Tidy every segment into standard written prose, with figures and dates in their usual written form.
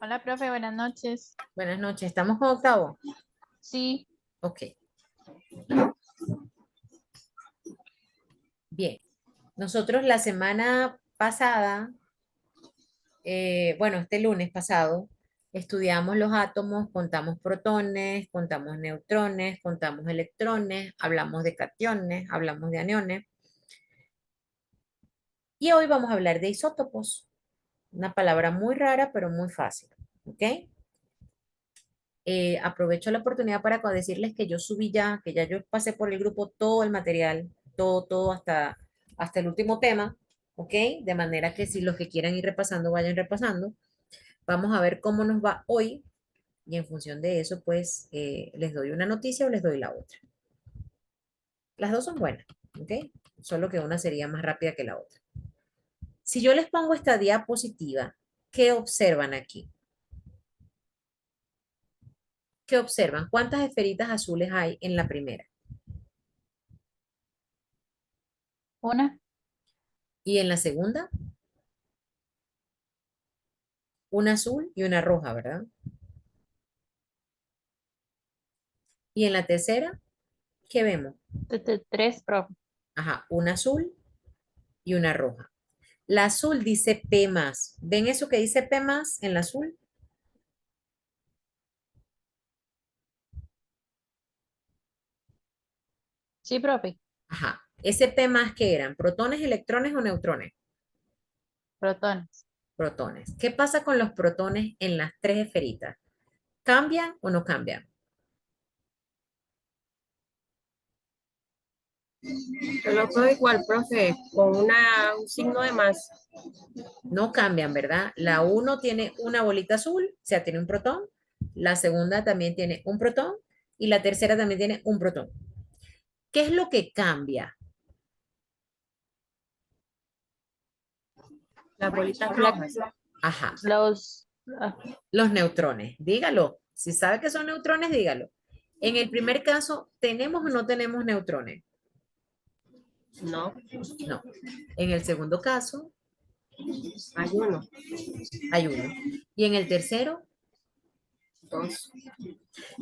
Hola, profe, buenas noches. Buenas noches, ¿estamos con octavo? Sí, Ok, bien. Nosotros la semana pasada, bueno, este lunes pasado, estudiamos los átomos, contamos protones, contamos neutrones, contamos electrones, hablamos de cationes, hablamos de aniones. Y hoy vamos a hablar de isótopos, una palabra muy rara, pero muy fácil. ¿Ok? Aprovecho la oportunidad para decirles que yo subí ya, que ya yo pasé por el grupo todo el material, todo hasta el último tema, ¿ok? De manera que si los que quieran ir repasando, vayan repasando. Vamos a ver cómo nos va hoy y en función de eso, pues les doy una noticia o les doy la otra. Las dos son buenas, ¿ok? Solo que una sería más rápida que la otra. Si yo les pongo esta diapositiva, ¿qué observan aquí? ¿Qué observan? ¿Cuántas esferitas azules hay en la primera? una, Y en la segunda, una azul y una roja, ¿verdad? Y en la tercera, ¿qué vemos? tres, profe. Ajá, una azul y una roja. La azul dice P más. ¿Ven eso que dice P más en la azul? Sí, profe. Ajá. Ese P más, ¿qué eran? ¿Protones, electrones o neutrones? Protones. Protones. ¿Qué pasa con los protones en las tres esferitas? ¿Cambian o no cambian? Solo todo igual, profe, con un signo de más. No cambian, ¿verdad? La uno tiene una bolita azul, o sea, tiene un protón. La segunda también tiene un protón. Y la tercera también tiene un protón. ¿Qué es lo que cambia? Las bolitas La- rojas. Ajá, los, ah, los neutrones. Dígalo. Si sabe que son neutrones, dígalo. En el primer caso, ¿tenemos o no tenemos neutrones? No, No. En el segundo caso, hay uno, hay uno. Y en el tercero, dos.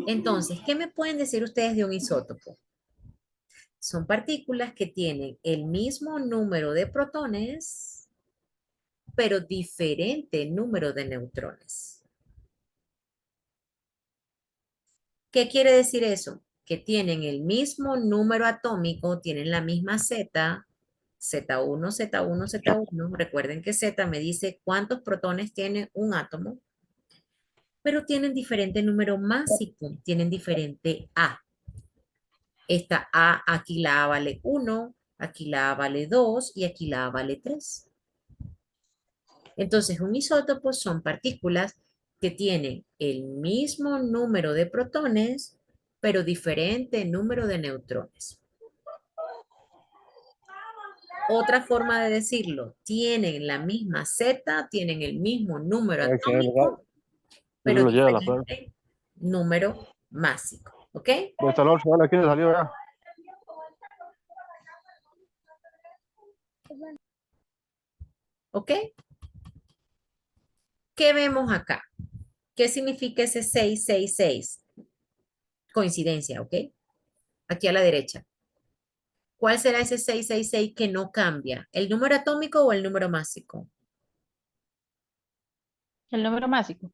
entonces, ¿qué me pueden decir ustedes de un isótopo? Son partículas que tienen el mismo número de protones, pero diferente número de neutrones. ¿Qué quiere decir eso? Que tienen el mismo número atómico, tienen la misma Z, Z1, Z1, Z1. Recuerden que Z me dice cuántos protones tiene un átomo, pero tienen diferente número másico, tienen diferente A. Esta A, aquí la A vale 1, aquí la A vale 2 y aquí la A vale 3. Entonces, un isótopo son partículas que tienen el mismo número de protones, pero diferente número de neutrones. Otra forma de decirlo, tienen la misma Z, tienen el mismo número Que atómico, él pero lo lleva a la flor. diferente número másico. ¿Ok? ¿Dónde está el otro? ¿Quién le salió ya? ¿Ok? ¿Qué vemos acá? ¿Qué significa ese 666? Coincidencia, ¿ok? Aquí a la derecha. ¿Cuál será ese 666 que no cambia? ¿El número atómico o el número másico? el número másico.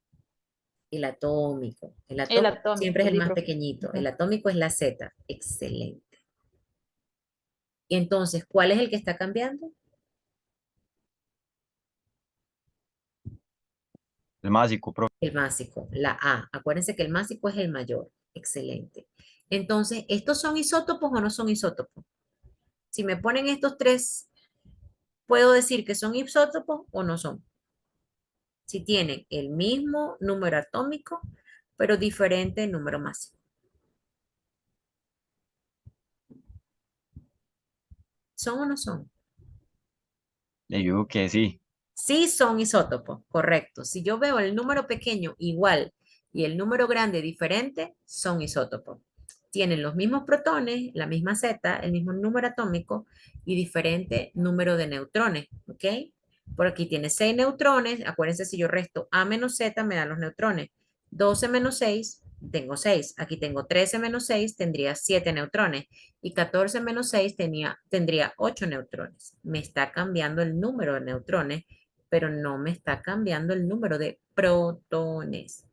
El atómico. El El atómico siempre es atómico, el sí, más profe. pequeñito. El Ujú. atómico es la Z. Excelente. Y entonces, ¿cuál es el que está cambiando? El másico, profe. El másico, la A. Acuérdense que el másico es el mayor. Excelente. Entonces, ¿estos son isótopos o no son isótopos? Si me ponen estos tres, ¿puedo decir que son isótopos o no son? Si tienen el mismo número atómico, pero diferente número másico. ¿Son o no son? Le digo que sí. Sí son isótopos, correcto. Si yo veo el número pequeño igual y el número grande diferente, son isótopos. Tienen los mismos protones, la misma Z, el mismo número atómico y diferente número de neutrones, ¿ok? Por aquí tiene 6 neutrones. Acuérdense, si yo resto A menos Z, me dan los neutrones. 12 menos 6, tengo 6. Aquí tengo 13 menos 6, tendría 7 neutrones. Y 14 menos 6 tendría 8 neutrones. Me está cambiando el número de neutrones, pero no me está cambiando el número de protones.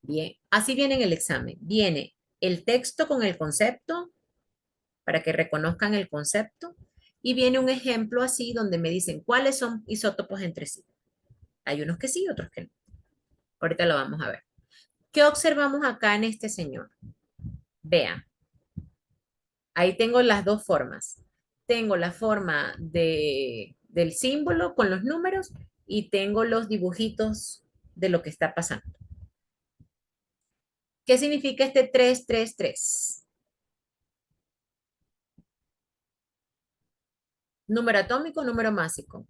Bien, así viene en el examen. Viene el texto con el concepto, para que reconozcan el concepto, y viene un ejemplo así donde me dicen cuáles son isótopos entre sí. Hay unos que sí, otros que no. Ahorita lo vamos a ver. ¿Qué observamos acá en este señor? Vean, ahí tengo las dos formas. Tengo la forma del símbolo con los números y tengo los dibujitos de lo que está pasando. ¿Qué significa este 333? Número atómico, número másico.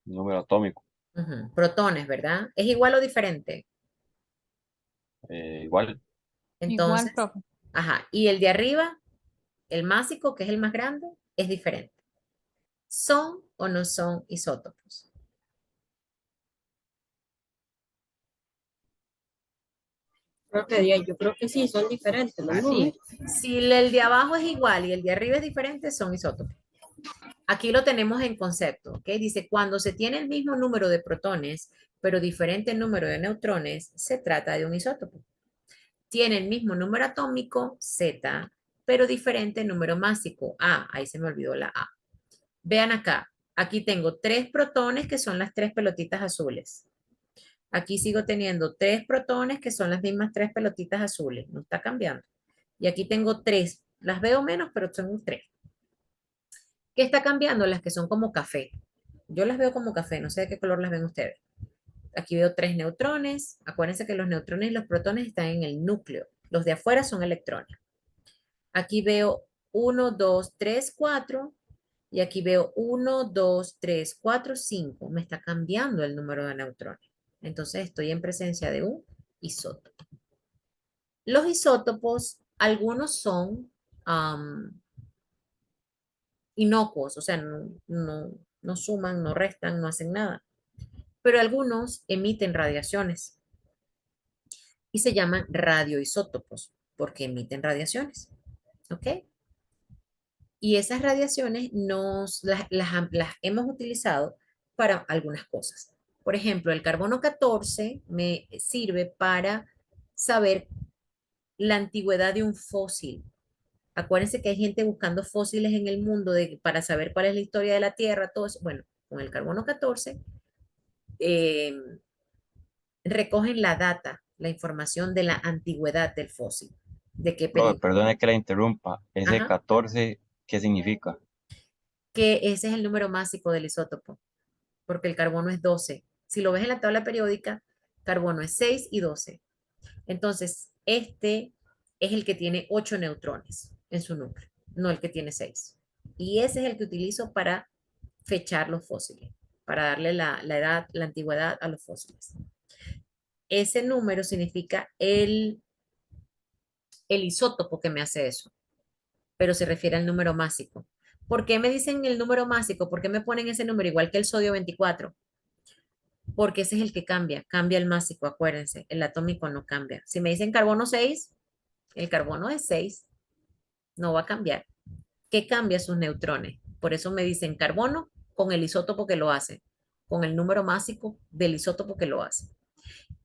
Número atómico. Ujú, protones, ¿verdad? ¿Es igual o diferente? Igual. Igual, Entonces, profe. ajá. Y el de arriba, el másico, que es el más grande, es diferente. ¿Son o no son isótopos? Profe, yo creo que sí, son diferentes los ¿Sí? números. Si el de abajo es igual y el de arriba es diferente, son isótopos. Aquí lo tenemos en concepto, ¿ok? Dice, cuando se tiene el mismo número de protones, pero diferente número de neutrones, se trata de un isótopo. Tiene el mismo número atómico, Z, pero diferente número másico, A. Ahí se me olvidó la A. Vean acá, aquí tengo 3 protones que son las 3 pelotitas azules. Aquí sigo teniendo 3 protones que son las mismas 3 pelotitas azules, no está cambiando. Y aquí tengo 3, las veo menos, pero son 3. ¿Qué está cambiando? Las que son como café. Yo las veo como café, no sé de qué color las ven ustedes. Aquí veo 3 neutrones. Acuérdense que los neutrones y los protones están en el núcleo. Los de afuera son electrones. Aquí veo 1, 2, 3, 4. Y aquí veo 1, 2, 3, 4, 5. Me está cambiando el número de neutrones. Entonces estoy en presencia de un isótopo. Los isótopos, algunos son inocuos, o sea, no suman, no restan, no hacen nada. Pero algunos emiten radiaciones y se llaman radioisótopos porque emiten radiaciones. ¿Ok? Y esas radiaciones las hemos utilizado para algunas cosas. Por ejemplo, el carbono 14 me sirve para saber la antigüedad de un fósil. Acuérdense que hay gente buscando fósiles en el mundo para saber cuál es la historia de la Tierra, todo eso. Bueno, con el carbono 14 eh, recogen la data, la información de la antigüedad del fósil. ¿De qué Profe, periodo? perdone que la interrumpa. Ese Ajá. 14, ¿qué significa? Que ese es el número másico del isótopo, porque el carbono es 12. Si lo ves en la tabla periódica, carbono es 6 y 12. Entonces, este es el que tiene 8 neutrones en su núcleo, no el que tiene 6. Y ese es el que utilizo para fechar los fósiles, para darle la edad, la antigüedad a los fósiles. Ese número significa el isótopo que me hace eso, pero se refiere al número másico. ¿Por qué me dicen el número másico? ¿Por qué me ponen ese número igual que el sodio 24? Porque ese es el que cambia el másico, acuérdense, el atómico no cambia. Si me dicen carbono 6, el carbono es 6, no va a cambiar. ¿Qué cambia? Sus neutrones. Por eso me dicen carbono con el isótopo que lo hace, con el número másico del isótopo que lo hace.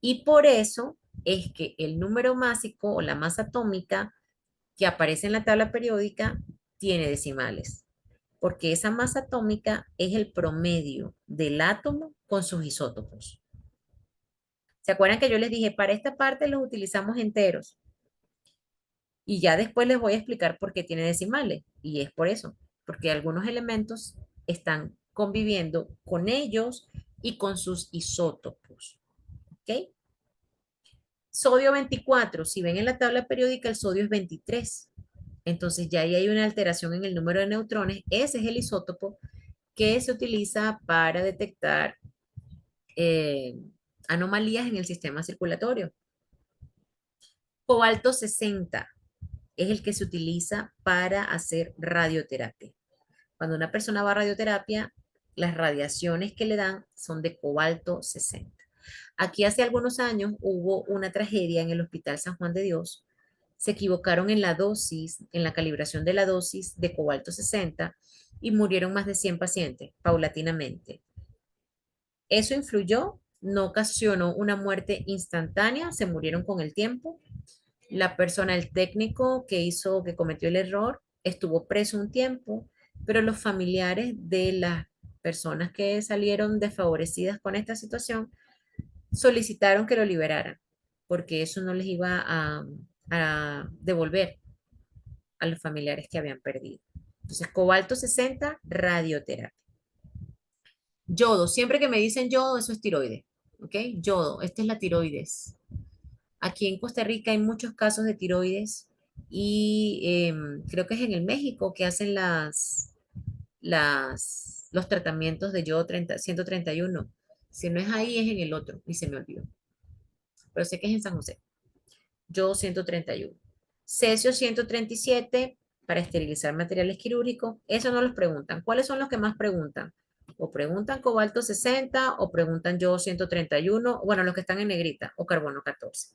Y por eso es que el número másico o la masa atómica que aparece en la tabla periódica tiene decimales, porque esa masa atómica es el promedio del átomo con sus isótopos. ¿Se acuerdan que yo les dije, para esta parte los utilizamos enteros? Y ya después les voy a explicar por qué tiene decimales. Y es por eso, porque algunos elementos están conviviendo con ellos y con sus isótopos. ¿Ok? Sodio 24, si ven en la tabla periódica, el sodio es 23. Entonces ya ahí hay una alteración en el número de neutrones. Ese es el isótopo que se utiliza para detectar eh, anomalías en el sistema circulatorio. Cobalto 60 es el que se utiliza para hacer radioterapia. Cuando una persona va a radioterapia, las radiaciones que le dan son de cobalto 60. Aquí hace algunos años hubo una tragedia en el Hospital San Juan de Dios. Se equivocaron en la dosis, en la calibración de la dosis de cobalto 60 y murieron más de 100 pacientes paulatinamente. Eso influyó, no ocasionó una muerte instantánea, se murieron con el tiempo. La persona, el técnico que cometió el error, estuvo preso un tiempo, pero los familiares de las personas que salieron desfavorecidas con esta situación solicitaron que lo liberaran, porque eso no les iba a devolver a los familiares que habían perdido. Entonces, cobalto 60, radioterapia. Yodo, siempre que me dicen yodo, eso es tiroides, ¿ok? Yodo, esta es la tiroides. Aquí en Costa Rica hay muchos casos de tiroides y creo que es en el México que hacen los tratamientos de yodo 131. Si no es ahí, es en el otro, y se me olvidó. Pero sé que es en San José. Yodo 131. Cesio 137 para esterilizar materiales quirúrgicos. Eso no los preguntan. ¿Cuáles son los que más preguntan? O preguntan cobalto 60 o preguntan yodo 131. Bueno, los que están en negrita o carbono 14.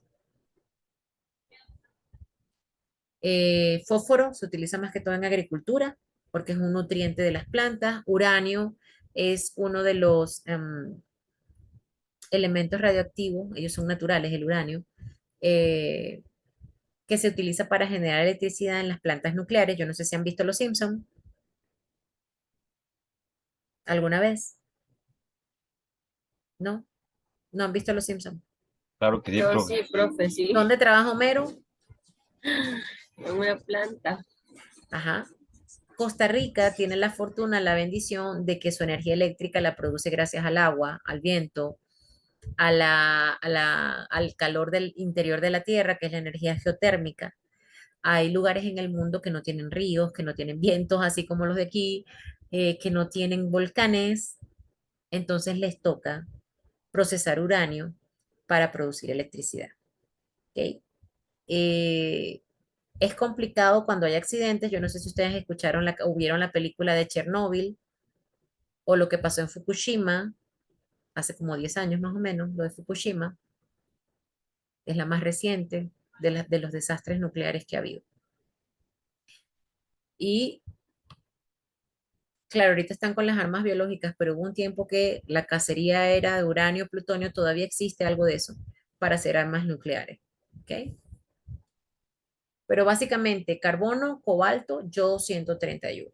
Fósforo se utiliza más que todo en agricultura porque es un nutriente de las plantas. Uranio es uno de los elementos radioactivos, ellos son naturales, el uranio, eh, que se utiliza para generar electricidad en las plantas nucleares. Yo no sé si han visto Los Simpson alguna vez. ¿No? ¿No han visto Los Simpson? Claro que sí, Yo profe. sí, profe, sí, ¿Dónde trabaja Homero? en una planta. Ajá. Costa Rica tiene la fortuna, la bendición de que su energía eléctrica la produce gracias al agua, al viento, al calor del interior de la tierra, que es la energía geotérmica. Hay lugares en el mundo que no tienen ríos, que no tienen vientos, así como los de aquí, que no tienen volcanes, entonces les toca procesar uranio para producir electricidad. ¿Ok? Eh, es complicado cuando hay accidentes. Yo no sé si ustedes escucharon o vieron la película de Chernóbil o lo que pasó en Fukushima hace como 10 años más o menos, lo de Fukushima. Es la más reciente de los desastres nucleares que ha habido. Y claro, ahorita están con las armas biológicas, pero hubo un tiempo que la cacería era de uranio, plutonio, todavía existe algo de eso para hacer armas nucleares. ¿Ok? Pero básicamente carbono, cobalto, yodo 131.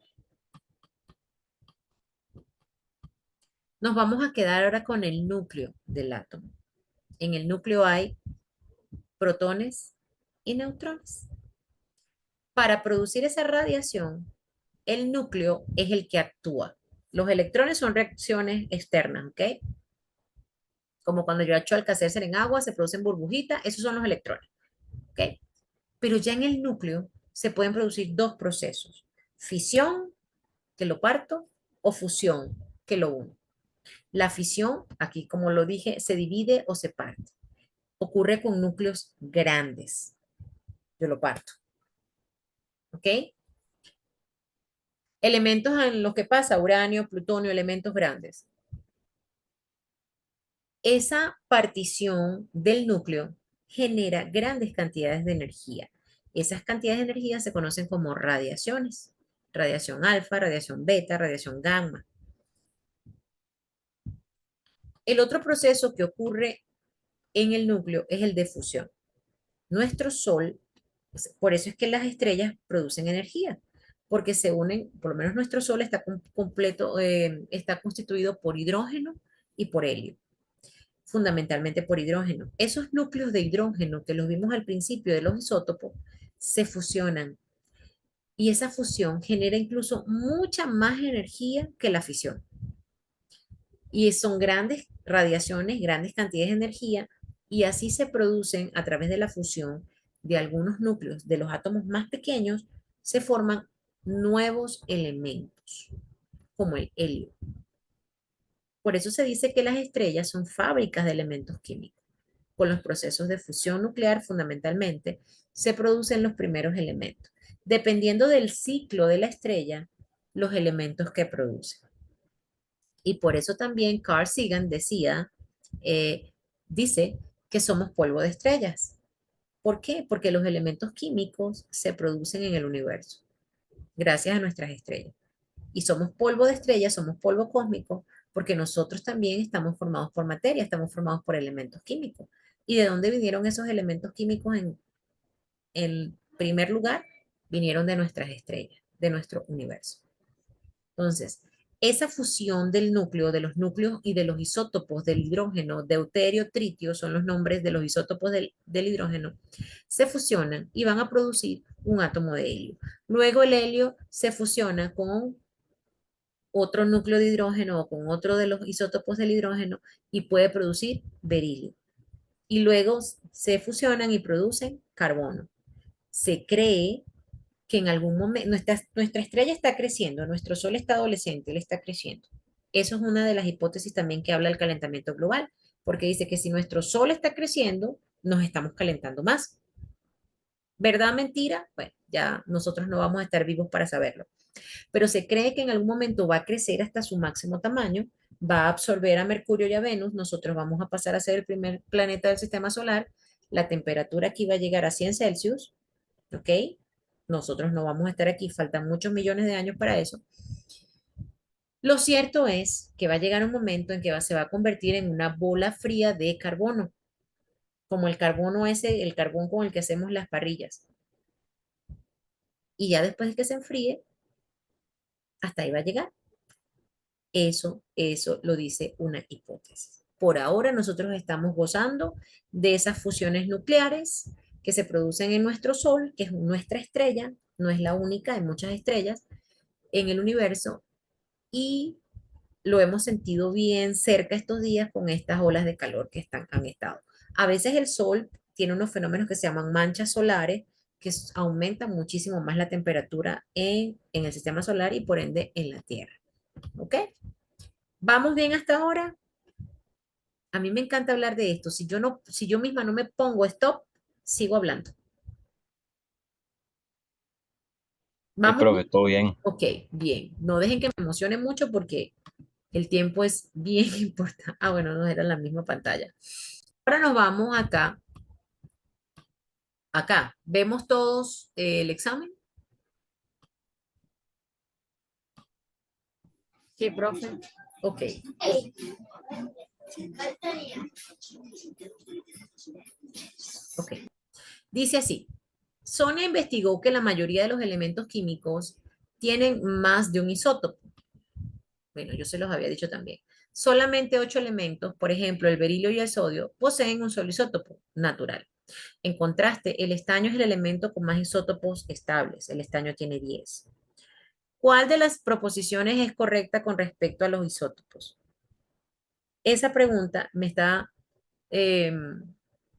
Nos vamos a quedar ahora con el núcleo del átomo. En el núcleo hay protones y neutrones. Para producir esa radiación, el núcleo es el que actúa. Los electrones son reacciones externas, ¿ok? Como cuando yo echo Alka-Seltzer en agua, se producen burbujitas, esos son los electrones, ¿ok? Pero ya en el núcleo se pueden producir dos procesos: fisión, que lo parto, o fusión, que lo uno. La fisión, aquí como lo dije, se divide o se parte. Ocurre con núcleos grandes. Yo lo parto, ¿ok? Elementos en los que pasa, uranio, plutonio, elementos grandes. Esa partición del núcleo genera grandes cantidades de energía. Esas cantidades de energía se conocen como radiaciones. Radiación alfa, radiación beta, radiación gamma. El otro proceso que ocurre en el núcleo es el de fusión. Nuestro Sol, por eso es que las estrellas producen energía, porque se unen, por lo menos nuestro Sol está completo, está constituido por hidrógeno y por helio, fundamentalmente por hidrógeno. Esos núcleos de hidrógeno que los vimos al principio de los isótopos se fusionan y esa fusión genera incluso mucha más energía que la fisión. Y son grandes radiaciones, grandes cantidades de energía, y así se producen a través de la fusión de algunos núcleos de los átomos más pequeños, se forman nuevos elementos, como el helio. Por eso se dice que las estrellas son fábricas de elementos químicos. Con los procesos de fusión nuclear, fundamentalmente, se producen los primeros elementos. Dependiendo del ciclo de la estrella, los elementos que producen. Y por eso también Carl Sagan dice que somos polvo de estrellas. ¿Por qué? Porque los elementos químicos se producen en el universo, gracias a nuestras estrellas. Y somos polvo de estrellas, somos polvo cósmico, porque nosotros también estamos formados por materia, estamos formados por elementos químicos. ¿Y de dónde vinieron esos elementos químicos en primer lugar? Vinieron de nuestras estrellas, de nuestro universo. Entonces, esa fusión del núcleo, de los núcleos y de los isótopos del hidrógeno, deuterio, tritio, son los nombres de los isótopos del hidrógeno, se fusionan y van a producir un átomo de helio. Luego el helio se fusiona con otro núcleo de hidrógeno o con otro de los isótopos del hidrógeno y puede producir berilio. Y luego se fusionan y producen carbono. Se cree que en algún momento nuestra estrella está creciendo, nuestro sol está adolescente, él está creciendo. Eso es una de las hipótesis también que habla el calentamiento global, porque dice que si nuestro sol está creciendo, nos estamos calentando más. ¿Verdad, mentira? Bueno, ya nosotros no vamos a estar vivos para saberlo. Pero se cree que en algún momento va a crecer hasta su máximo tamaño, va a absorber a Mercurio y a Venus, nosotros vamos a pasar a ser el primer planeta del sistema solar, la temperatura aquí va a llegar a 100 Celsius, ¿ok? Nosotros no vamos a estar aquí, faltan muchos millones de años para eso. Lo cierto es que va a llegar un momento en que se va a convertir en una bola fría de carbono, como el carbono ese, el carbón con el que hacemos las parrillas. Y ya después de que se enfríe, hasta ahí va a llegar. Eso lo dice una hipótesis. Por ahora nosotros estamos gozando de esas fusiones nucleares que se producen en nuestro Sol, que es nuestra estrella, no es la única, hay muchas estrellas en el universo, y lo hemos sentido bien cerca estos días con estas olas de calor que han estado. A veces el Sol tiene unos fenómenos que se llaman manchas solares, que aumentan muchísimo más la temperatura en el sistema solar y por ende en la Tierra. ¿Ok? ¿Vamos bien hasta ahora? A mí me encanta hablar de esto. Si yo misma no me pongo stop, sigo hablando. Sí, ¿Vamos profe, bien? todo bien. Ok, bien. No dejen que me emocione mucho porque el tiempo es bien importante. Ah, bueno, no era la misma pantalla. Ahora nos vamos acá. Acá. ¿Vemos todos el examen? Sí, profe. Ok. Ok. Dice así. Sonia investigó que la mayoría de los elementos químicos tienen más de un isótopo. Bueno, yo se los había dicho también. Solamente 8 elementos, por ejemplo, el berilio y el sodio, poseen un solo isótopo natural. En contraste, el estaño es el elemento con más isótopos estables. El estaño tiene 10. ¿Cuál de las proposiciones es correcta con respecto a los isótopos? Esa pregunta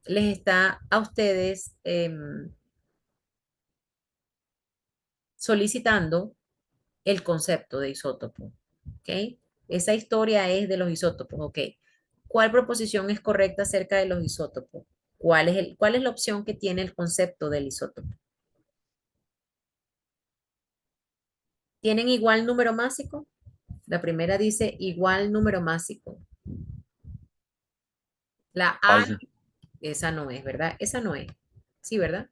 les está a ustedes solicitando el concepto de isótopo. ¿Ok? Esa historia es de los isótopos. ¿Ok? ¿Cuál proposición es correcta acerca de los isótopos? ¿Cuál es la opción que tiene el concepto del isótopo? ¿Tienen igual número másico? La primera dice igual número másico. La A, Falso. esa no es, ¿verdad? Esa no es. Sí, ¿verdad?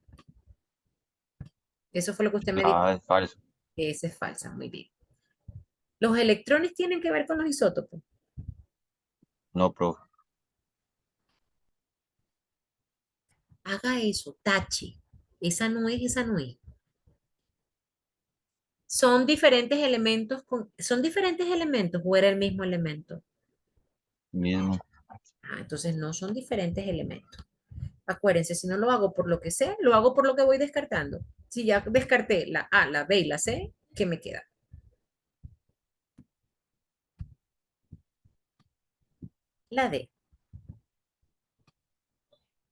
Eso fue lo que usted me dijo. Ah, es falso. Esa es falsa, muy bien. ¿Los electrones tienen que ver con los isótopos? No, profe. Haga eso, tache. Esa no es, esa no es. ¿Son diferentes elementos o era el mismo elemento? Mismo. Ah, entonces no son diferentes elementos. Acuérdense, si no lo hago por lo que sé, lo hago por lo que voy descartando. Si ya descarté la A, la B y la C, ¿qué me queda? La D.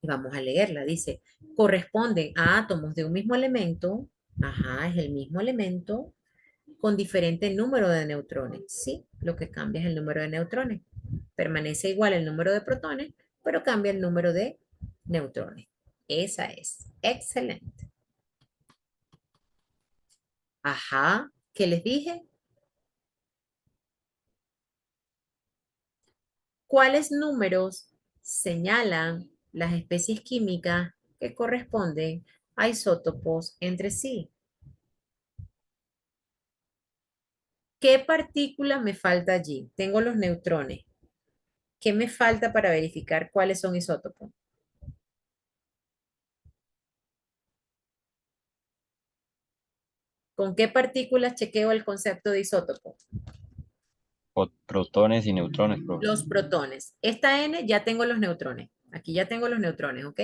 Y vamos a leerla. Dice, corresponden a átomos de un mismo elemento. Ajá, es el mismo elemento con diferente número de neutrones. Sí, lo que cambia es el número de neutrones. Permanece igual el número de protones, pero cambia el número de neutrones. Esa es. Excelente. Ajá, ¿qué les dije? ¿Cuáles números señalan las especies químicas que corresponden a isótopos entre sí? ¿Qué partícula me falta allí? Tengo los neutrones. ¿Qué me falta para verificar cuáles son isótopos? ¿Con qué partículas chequeo el concepto de isótopo? Protones y neutrones, profe. Los protones. Esta N ya tengo los neutrones. Aquí ya tengo los neutrones, ¿ok?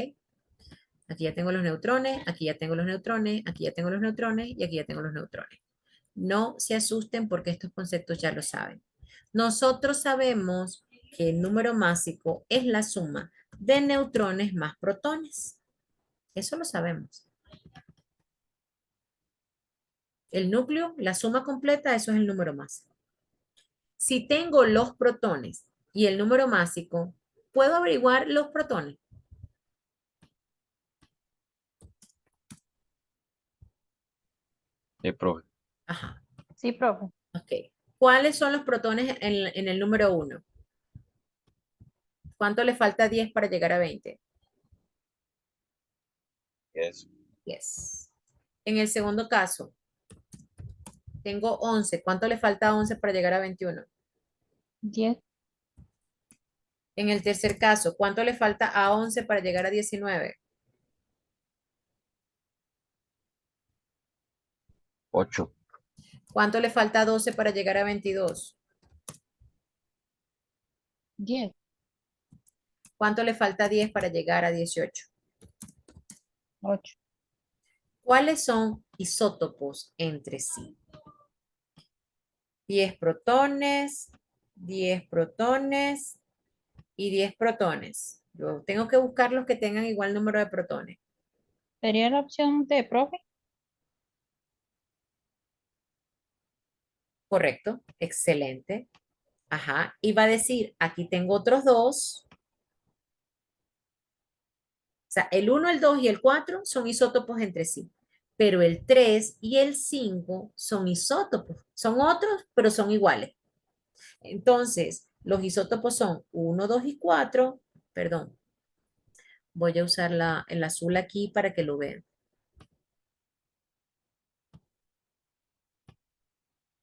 Aquí ya tengo los neutrones, aquí ya tengo los neutrones, aquí ya tengo los neutrones y aquí ya tengo los neutrones. No se asusten porque estos conceptos ya lo saben. Nosotros sabemos que el número másico es la suma de neutrones más protones. Eso lo sabemos. El núcleo, la suma completa, eso es el número másico. Si tengo los protones y el número másico, ¿puedo averiguar los protones? Profe. Ajá, Sí, profe. ok. ¿Cuáles son los protones en el número 1? ¿Cuánto le falta a 10 para llegar a 20? Eso. 10. En el segundo caso, tengo 11. ¿Cuánto le falta a 11 para llegar a 21? 10, En el tercer caso, ¿cuánto le falta a 11 para llegar a 19? 8. ¿Cuánto le falta a 12 para llegar a 22? 10, ¿Cuánto le falta a 10 para llegar a 18? 8. ¿Cuáles son isótopos entre sí? 10 protones, 10 protones y 10 protones. Yo tengo que buscar los que tengan igual número de protones. ¿Sería la opción D, profe? ¿Correcto? Excelente. Ajá. Y va a decir, aquí tengo otros dos. O sea, el 1, el 2 y el 4 son isótopos entre sí. Pero el 3 y el 5 son isótopos. Son otros, pero son iguales. Entonces, los isótopos son 1, 2 y 4. Perdón, voy a usar el azul aquí para que lo vean.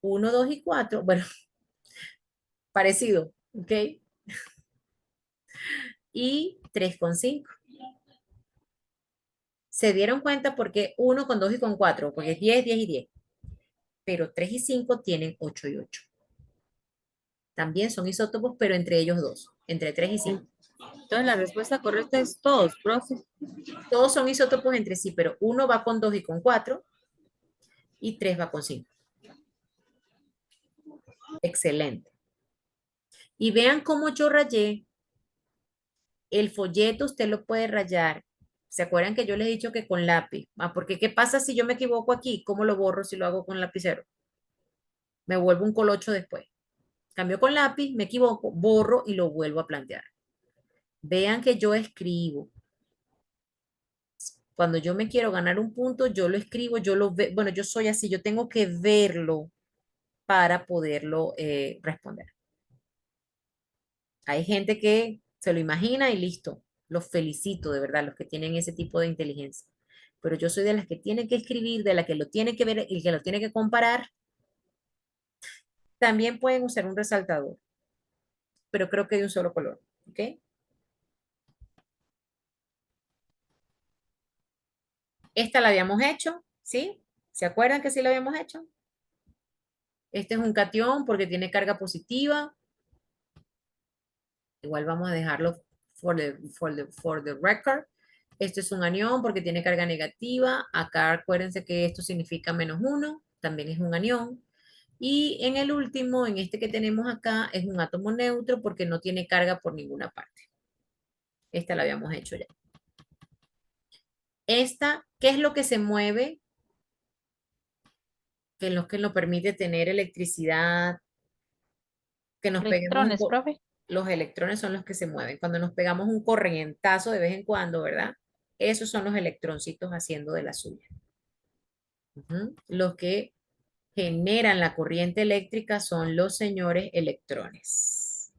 1, 2 y 4. Bueno, parecido, ¿ok? Y 3 con 5. ¿Se dieron cuenta por qué 1 con 2 y con 4? Porque es 10, 10 y 10. Pero 3 y 5 tienen 8 y 8. También son isótopos, pero entre ellos dos, entre 3 y 5. Entonces la respuesta correcta es todos, profe. Todos son isótopos entre sí, pero uno va con 2 y con 4 y 3 va con 5. Excelente. Y vean cómo yo rayé. El folleto usted lo puede rayar. ¿Se acuerdan que yo les he dicho que con lápiz? Porque ¿qué pasa si yo me equivoco aquí? ¿Cómo lo borro si lo hago con lapicero? Me vuelvo un colocho después. Cambio con lápiz, me equivoco, borro y lo vuelvo a plantear. Vean que yo escribo. Cuando yo me quiero ganar un punto, yo lo escribo, yo lo veo. Bueno, yo soy así, yo tengo que verlo para poderlo responder. Hay gente que se lo imagina y listo. Los felicito, de verdad, los que tienen ese tipo de inteligencia. Pero yo soy de las que tiene que escribir, de las que lo tiene que ver y que lo tiene que comparar. También pueden usar un resaltador, pero creo que de un solo color. ¿Ok? Esta la habíamos hecho, ¿sí? ¿Se acuerdan que sí la habíamos hecho? Este es un catión porque tiene carga positiva. Igual vamos a dejarlo for the record. Esto es un anión porque tiene carga negativa. Acá acuérdense que esto significa -1, también es un anión. Y en el último, en este que tenemos acá, es un átomo neutro porque no tiene carga por ninguna parte. Esta la habíamos hecho ya. Esta, ¿qué es lo que se mueve? ¿Qué es lo que nos permite tener electricidad? Que nos peguemos Electrones, profe. los electrones son los que se mueven. Cuando nos pegamos un corrientazo de vez en cuando, ¿verdad? Esos son los electroncitos haciendo de la suya. Los que generan la corriente eléctrica son los señores electrones.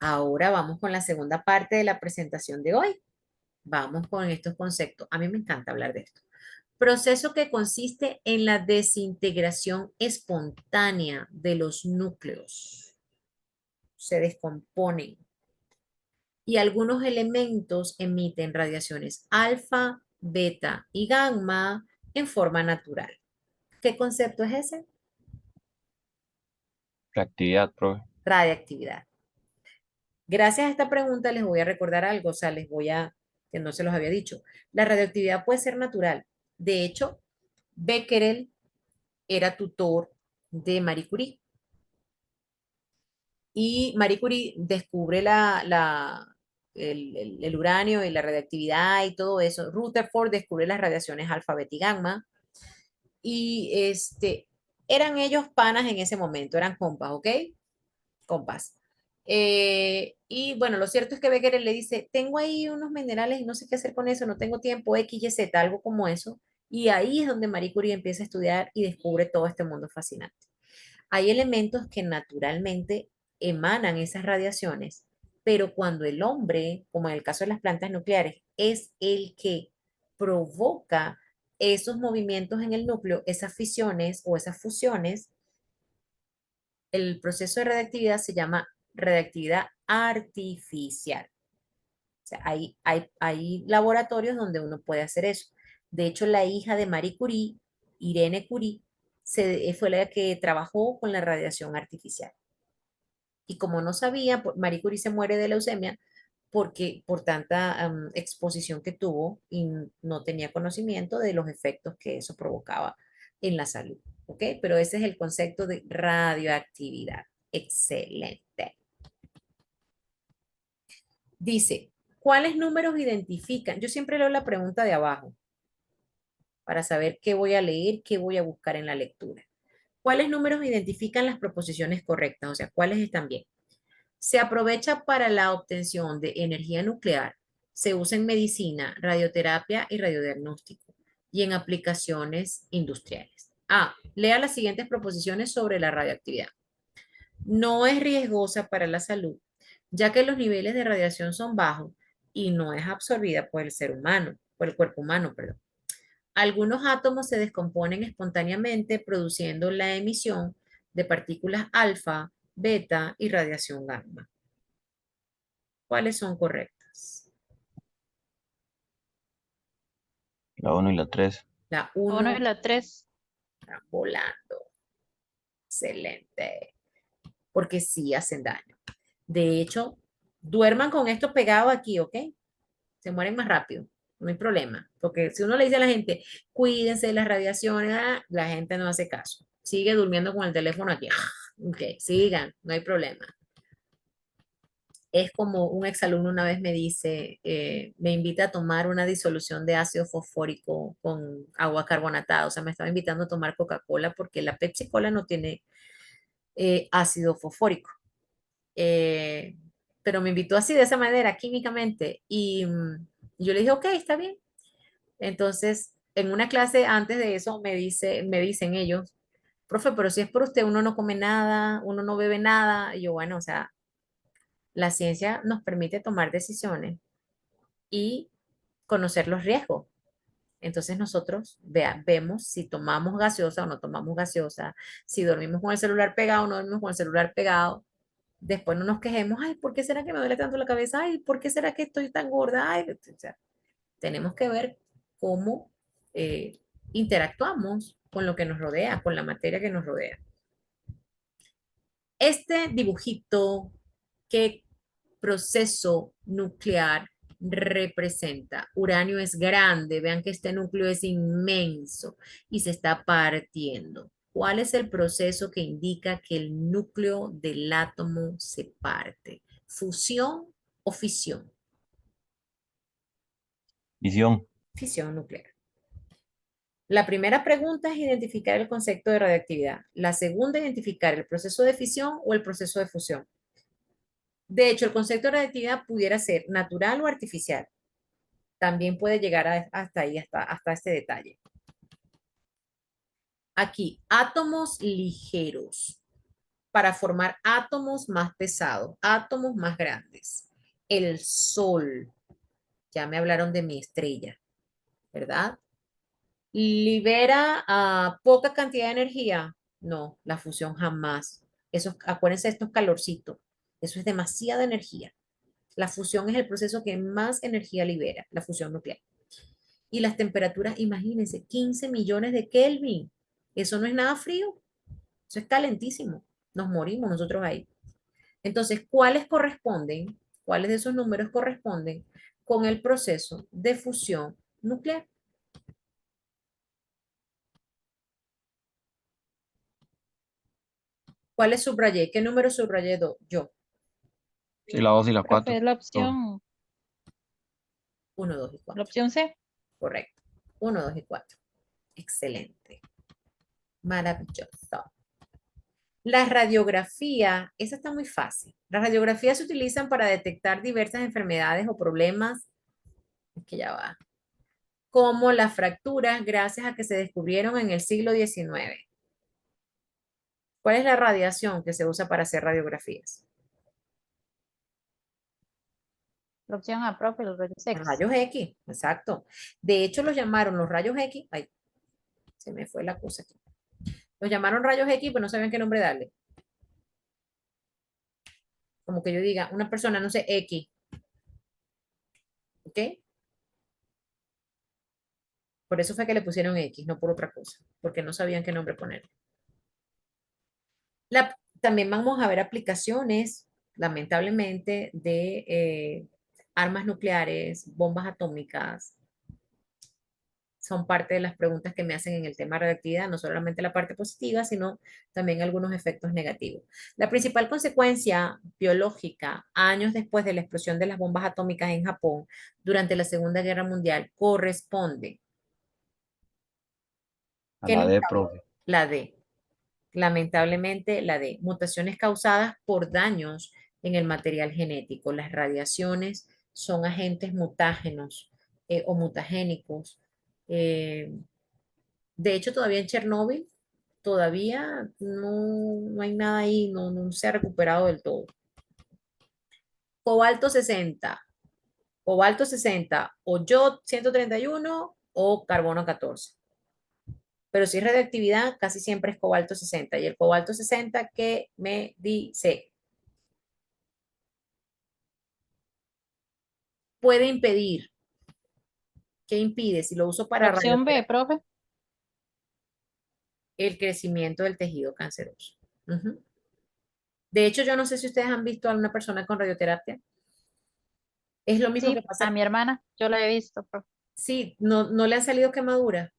Ahora vamos con la segunda parte de la presentación de hoy. Vamos con estos conceptos. A mí me encanta hablar de esto. Proceso que consiste en la desintegración espontánea de los núcleos. Se descomponen y algunos elementos emiten radiaciones alfa, beta y gamma en forma natural. ¿Qué concepto es ese? Reactividad, profe. Radiactividad. Gracias a esta pregunta les voy a recordar algo, o sea, que no se los había dicho. La radioactividad puede ser natural. De hecho, Becquerel era tutor de Marie Curie. Y Marie Curie descubre el uranio y la radiactividad y todo eso. Rutherford descubre las radiaciones alfa, beta y gamma. Y eran ellos panas en ese momento, eran compas, ¿ok? Compas. Y bueno, lo cierto es que Becquerel le dice, tengo ahí unos minerales y no sé qué hacer con eso, no tengo tiempo, X, Y, Z, algo como eso. Y ahí es donde Marie Curie empieza a estudiar y descubre todo este mundo fascinante. Hay elementos que naturalmente emanan esas radiaciones, pero cuando el hombre, como en el caso de las plantas nucleares, es el que provoca esos movimientos en el núcleo, esas fisiones o esas fusiones, el proceso de radiactividad se llama radiactividad artificial. O sea, hay laboratorios donde uno puede hacer eso. De hecho, la hija de Marie Curie, Irene Curie, fue la que trabajó con la radiación artificial. Y como no sabía, Marie Curie se muere de leucemia porque por tanta exposición que tuvo y no tenía conocimiento de los efectos que eso provocaba en la salud. ¿Ok? Pero ese es el concepto de radioactividad. Excelente. Dice, ¿cuáles números identifican? Yo siempre leo la pregunta de abajo para saber qué voy a leer, qué voy a buscar en la lectura. ¿Cuáles números identifican las proposiciones correctas? O sea, ¿cuáles están bien? Se aprovecha para la obtención de energía nuclear. Se usa en medicina, radioterapia y radiodiagnóstico y en aplicaciones industriales. Lea las siguientes proposiciones sobre la radioactividad. No es riesgosa para la salud, ya que los niveles de radiación son bajos y no es absorbida por el ser humano, por el cuerpo humano, perdón. Algunos átomos se descomponen espontáneamente produciendo la emisión de partículas alfa, beta y radiación gamma. ¿Cuáles son correctas? La 1 y la 3. La 1 y 1 la 3. está volando. Excelente. Porque sí hacen daño. De hecho, duerman con esto pegado aquí, ¿ok? Se mueren más rápido. No hay problema. Porque si uno le dice a la gente, cuídense de las radiaciones, la gente no hace caso. Sigue durmiendo con el teléfono aquí. Ok, sigan, no hay problema. Es como un exalumno una vez me dice, me invita a tomar una disolución de ácido fosfórico con agua carbonatada. O sea, me estaba invitando a tomar Coca-Cola porque la Pepsi Cola no tiene ácido fosfórico. Eh, pero me invitó así, de esa manera, químicamente. Y yo le dije, ok, está bien. Entonces, en una clase antes de eso me dicen ellos, profe, pero si es por usted, uno no come nada, uno no bebe nada. Y yo, bueno, o sea, la ciencia nos permite tomar decisiones y conocer los riesgos. Entonces nosotros vemos si tomamos gaseosa o no tomamos gaseosa, si dormimos con el celular pegado o no dormimos con el celular pegado. Después no nos quejemos, ay, ¿por qué será que me duele tanto la cabeza? Ay, ¿por qué será que estoy tan gorda? Ay, o sea, tenemos que ver cómo eh, interactuamos con lo que nos rodea, con la materia que nos rodea. Este dibujito, ¿qué proceso nuclear representa? Uranio es grande, vean que este núcleo es inmenso y se está partiendo. ¿Cuál es el proceso que indica que el núcleo del átomo se parte? ¿Fusión o fisión? Visión. Fisión nuclear. La primera pregunta es identificar el concepto de radiactividad. La segunda, identificar el proceso de fisión o el proceso de fusión. De hecho, el concepto de radiactividad pudiera ser natural o artificial. También puede llegar hasta ahí, hasta este detalle. Aquí, átomos ligeros. para formar átomos más pesados, átomos más grandes. El Sol, ya me hablaron de mi estrella, ¿verdad? ¿Libera poca cantidad de energía? No, la fusión jamás. Eso, acuérdense de estos calorcitos. Eso es demasiada energía. La fusión es el proceso que más energía libera, la fusión nuclear. Y las temperaturas, imagínense, 15 millones de Kelvin. Eso no es nada frío, eso es calentísimo. Nos morimos nosotros ahí. Entonces, ¿cuáles corresponden? ¿Cuáles de esos números corresponden con el proceso de fusión nuclear? ¿Cuáles subrayé? ¿Qué número subrayé yo? Sí, la 2 y la 4. Profe, es la Profe. opción, 1, 2 y la 4. opción C. Correcto. 1, 2 y 4. Excelente. Maravilloso. La radiografía, esa está muy fácil. Las radiografías se utilizan para detectar diversas enfermedades o problemas, es que ya va, como las fracturas gracias a que se descubrieron en el siglo XIX. ¿Cuál es la radiación que se usa para hacer radiografías? La opción A, profe, los rayos Los X. rayos X, exacto. De hecho, los llamaron los rayos X. Ay, se me fue la cosa aquí. Los llamaron rayos X, pero no sabían qué nombre darle. Como que yo diga, una persona, no sé, X. ¿Ok? Por eso fue que le pusieron X, no por otra cosa, porque no sabían qué nombre poner. También vamos a ver aplicaciones, lamentablemente, de armas nucleares, bombas atómicas. Son parte de las preguntas que me hacen en el tema de radioactividad, no solamente la parte positiva, sino también algunos efectos negativos. La principal consecuencia biológica, años después de la explosión de las bombas atómicas en Japón durante la Segunda Guerra Mundial, corresponde. A ¿Qué la número? D, profe. La D. Lamentablemente, la de mutaciones causadas por daños en el material genético. Las radiaciones son agentes mutágenos o mutagénicos. Eh, de hecho, todavía en Chernóbil, todavía no hay nada ahí, no se ha recuperado del todo. Cobalto 60, cobalto 60, o yod 131 o carbono 14. Pero si es radioactividad, casi siempre es cobalto 60. Y el cobalto 60, ¿qué me dice? Puede impedir. ¿Qué impide? Si lo uso La para opción B, radioterapia, profe. el crecimiento del tejido canceroso. Ujú. De hecho, yo no sé si ustedes han visto a una persona con radioterapia. Es lo mismo que Sí, a pasa. mi hermana, yo la he visto, profe. Sí, no le han salido quemaduras.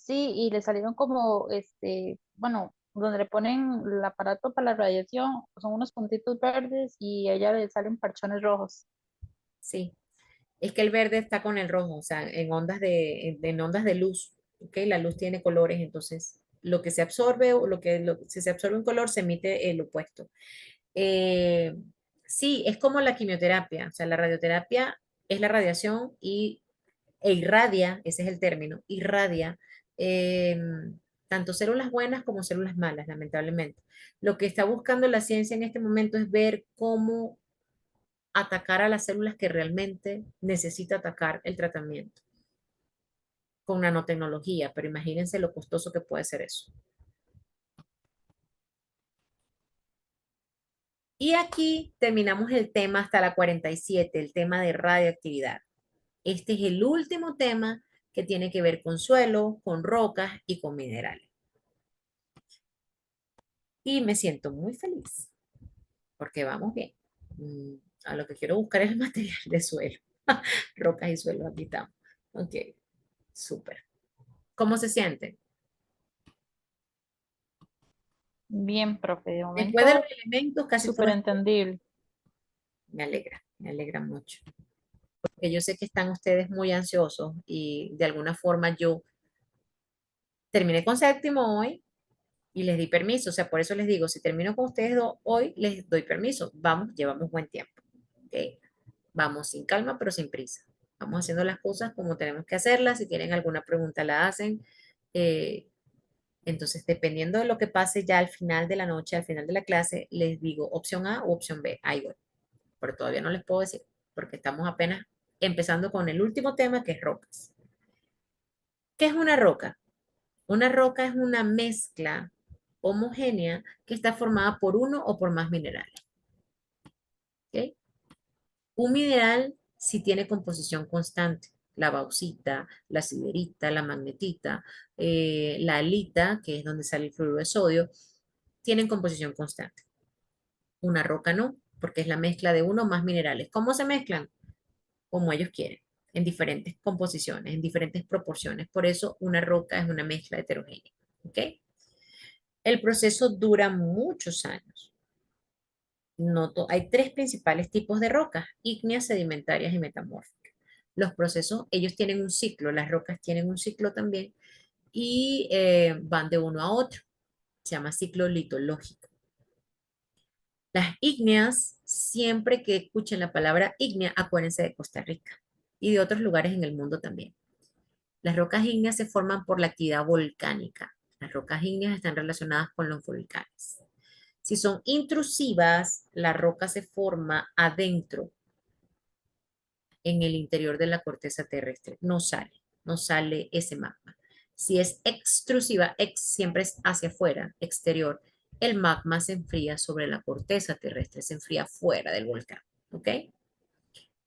Sí, y le salieron como, bueno, donde le ponen el aparato para la radiación, son unos puntitos verdes y a ella le salen parchones rojos. Sí. Es que el verde está con el rojo, o sea, en ondas de luz. ¿Ok? La luz tiene colores, entonces lo que se absorbe o si se absorbe un color, se emite el opuesto. Eh, sí, es como la quimioterapia, o sea, la radioterapia es la radiación e irradia, ese es el término, irradia eh, tanto células buenas como células malas, lamentablemente. Lo que está buscando la ciencia en este momento es ver cómo atacar a las células que realmente necesita atacar el tratamiento con nanotecnología, pero imagínense lo costoso que puede ser eso. Y aquí terminamos el tema hasta la 47, el tema de radioactividad. Este es el último tema que tiene que ver con suelo, con rocas y con minerales. Y me siento muy feliz porque vamos bien. A lo que quiero buscar es el material de suelo. Rocas y suelo, aquí estamos. Ok, súper. ¿Cómo se siente? Bien, profe, de Después de los momento, elementos, casi todo súper es... entendible. Me alegra mucho. Porque yo sé que están ustedes muy ansiosos y de alguna forma yo terminé con séptimo hoy y les di permiso. O sea, por eso les digo, si termino con ustedes hoy, les doy permiso. Vamos, llevamos buen tiempo. ¿Ok? Vamos sin calma, pero sin prisa. Vamos haciendo las cosas como tenemos que hacerlas. Si tienen alguna pregunta, la hacen. Eh, Entonces, dependiendo de lo que pase ya al final de la noche, al final de la clase, les digo opción A o opción B. Ahí voy. Pero todavía no les puedo decir, porque estamos apenas empezando con el último tema, que es rocas. ¿Qué es una roca? Una roca es una mezcla homogénea que está formada por uno o por más minerales. ¿Ok? Un mineral si tiene composición constante, la bauxita, la siderita, la magnetita, la halita, que es donde sale el fluoruro de sodio, tienen composición constante. Una roca no, porque es la mezcla de uno o más minerales. ¿Cómo se mezclan? Como ellos quieren, en diferentes composiciones, en diferentes proporciones. Por eso una roca es una mezcla heterogénea. ¿Ok? El proceso dura muchos años. Hay tres principales tipos de rocas: ígneas, sedimentarias y metamórficas. Los procesos, ellos tienen un ciclo, las rocas tienen un ciclo también y van de uno a otro. Se llama ciclo litológico. Las ígneas, siempre que escuchen la palabra ígnea, acuérdense de Costa Rica y de otros lugares en el mundo también. Las rocas ígneas se forman por la actividad volcánica. Las rocas ígneas están relacionadas con los volcanes. Si son intrusivas, la roca se forma adentro, en el interior de la corteza terrestre. No sale ese magma. Si es extrusiva, siempre es hacia afuera, exterior, el magma se enfría sobre la corteza terrestre, se enfría fuera del volcán. ¿Ok?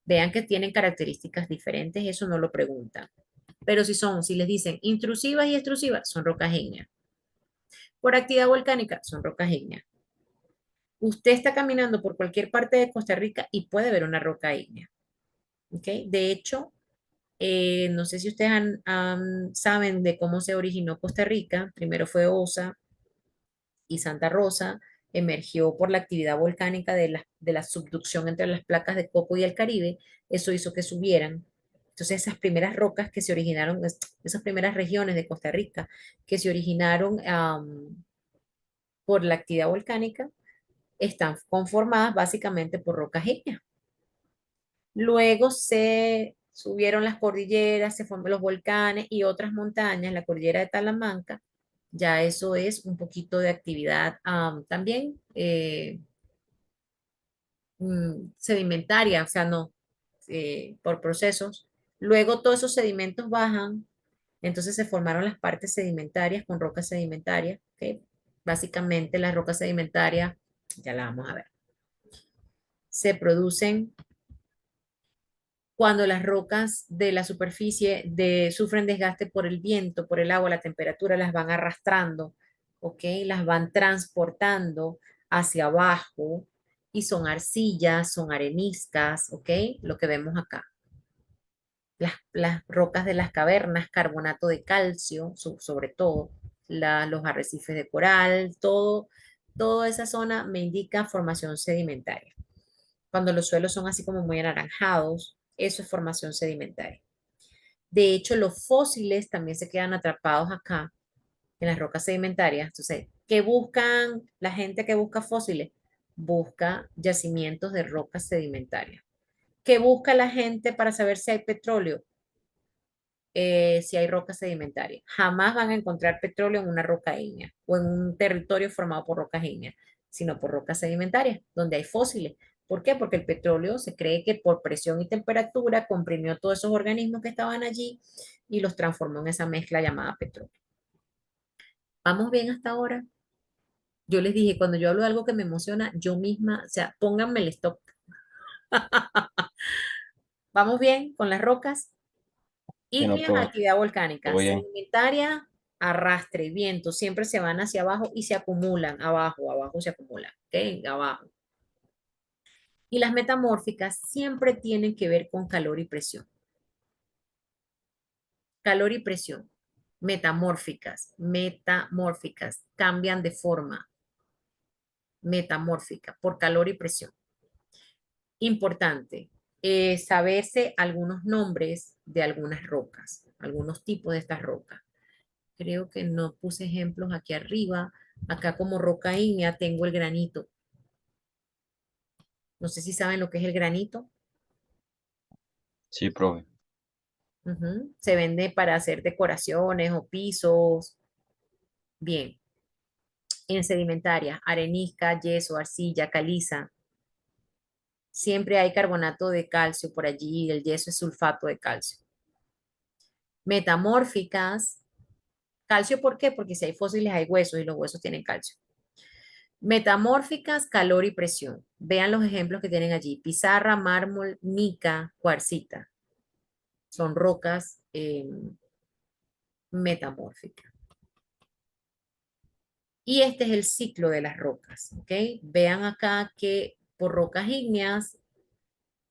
Vean que tienen características diferentes, eso no lo preguntan. Pero si les dicen intrusivas y extrusivas, son rocas ígneas. Por actividad volcánica, son rocas ígneas. Usted está caminando por cualquier parte de Costa Rica y puede ver una roca ígnea. ¿Ok? De hecho, no sé si ustedes saben de cómo se originó Costa Rica. Primero fue Osa y Santa Rosa. Emergió por la actividad volcánica de la subducción entre las placas de Coco y el Caribe. Eso hizo que subieran. Entonces, esas primeras rocas que se originaron, esas primeras regiones de Costa Rica que se originaron por la actividad volcánica, están conformadas básicamente por rocas ígneas. Luego se subieron las cordilleras, se formaron los volcanes y otras montañas, la cordillera de Talamanca. Ya eso es un poquito de actividad también sedimentaria, o sea, no, por procesos. Luego todos esos sedimentos bajan, entonces se formaron las partes sedimentarias con rocas sedimentarias, ¿ok? Básicamente las rocas sedimentarias, ya la vamos a ver, se producen cuando las rocas de la superficie sufren desgaste por el viento, por el agua, la temperatura, las van arrastrando, ¿ok? Las van transportando hacia abajo y son arcillas, son areniscas, ¿ok? Lo que vemos acá. Las rocas de las cavernas, carbonato de calcio, sobre todo, los arrecifes de coral, toda esa zona me indica formación sedimentaria. Cuando los suelos son así como muy anaranjados, eso es formación sedimentaria. De hecho, los fósiles también se quedan atrapados acá en las rocas sedimentarias. Entonces, ¿qué buscan la gente que busca fósiles? Busca yacimientos de rocas sedimentarias. ¿Qué busca la gente para saber si hay petróleo? Si hay rocas sedimentarias. Jamás van a encontrar petróleo en una roca ígnea o en un territorio formado por rocas ígneas, sino por rocas sedimentarias, donde hay fósiles. ¿Por qué? Porque el petróleo se cree que por presión y temperatura comprimió todos esos organismos que estaban allí y los transformó en esa mezcla llamada petróleo. ¿Vamos bien hasta ahora? Yo les dije, cuando yo hablo de algo que me emociona, yo misma, o sea, pónganme el stop. ¿Vamos bien con las rocas? Sí, no, Ígneas, profe, actividad todo volcánica. bien. Sedimentaria, arrastre, viento. Siempre se van hacia abajo y se acumulan abajo, abajo se acumulan. ¿Ok? Abajo. Y las metamórficas siempre tienen que ver con calor y presión. Calor y presión. Metamórficas. Cambian de forma. Metamórfica por calor y presión. Importante. Saberse algunos nombres de algunas rocas, algunos tipos de estas rocas. Creo que no puse ejemplos aquí arriba. Acá como roca ígnea tengo el granito. No sé si saben lo que es el granito. Sí, profe. Se vende para hacer decoraciones o pisos. Bien, en sedimentarias, arenisca, yeso, arcilla, caliza, siempre hay carbonato de calcio por allí y el yeso es sulfato de calcio. Metamórficas, calcio, ¿por qué? Porque si hay fósiles hay huesos y los huesos tienen calcio. Metamórficas, calor y presión. Vean los ejemplos que tienen allí. Pizarra, mármol, mica, cuarcita. Son rocas metamórficas. Y este es el ciclo de las rocas, ¿ok? Vean acá que por rocas ígneas,